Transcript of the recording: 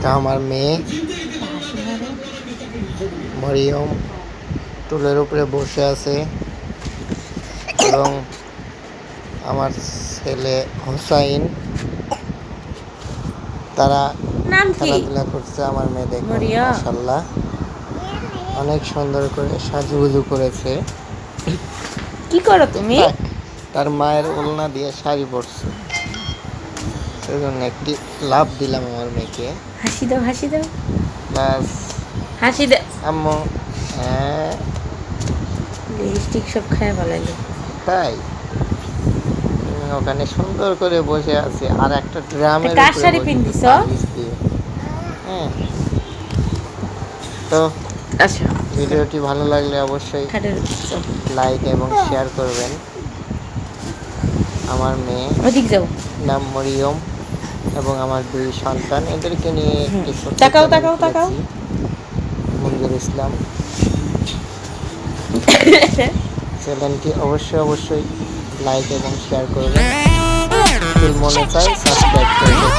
তা আমার মেয়ে মরিয়ম টুলের উপরে বসে আছে এবং আমার ছেলে হোসাইন তারা নাম কি? খেলাধুলা করছে। আমার মেয়ে দেখুন মরিয়ম। মাশাআল্লাহ অনেক সুন্দর করে সাজুগুজু করেছে। কি করো তুমি? তার মায়ের ওলনা দিয়ে শাড়ি পরছে, সেজন্য একটি লাভ দিলাম আমার মেয়েকে। হাসি দাও, হাসি দাও, প্লাস হাসি দাও। আম্মু হ্যাঁ লিপস্টিক সব খায় বলাইলো। তাই ওখানে সুন্দর করে বসে আছে আর একটা ড্রামের কার উপরে শাড়ি বসে পিন্দিছ? তাবিজ দিয়ে। হ্যাঁ, তো আচ্ছা, ভিডিওটি ভালো লাগলে অবশ্যই খাটের লাইক এবং শেয়ার করবেন। আমার মেয়ে ওদিক যাও। নাম মরিয়ম এবং আমার 2 সন্তান, এদেরকে নিয়ে একটি ছোট্ট তাকাও, চ্যানেল তাকাও, তাকাও। খুলেছি, মঞ্জুর ইসলাম। চ্যানেলটি অবশ্যই লাইক এবং শেয়ার করবেন। যদি মনে চায় সাবস্ক্রাইব করবেন।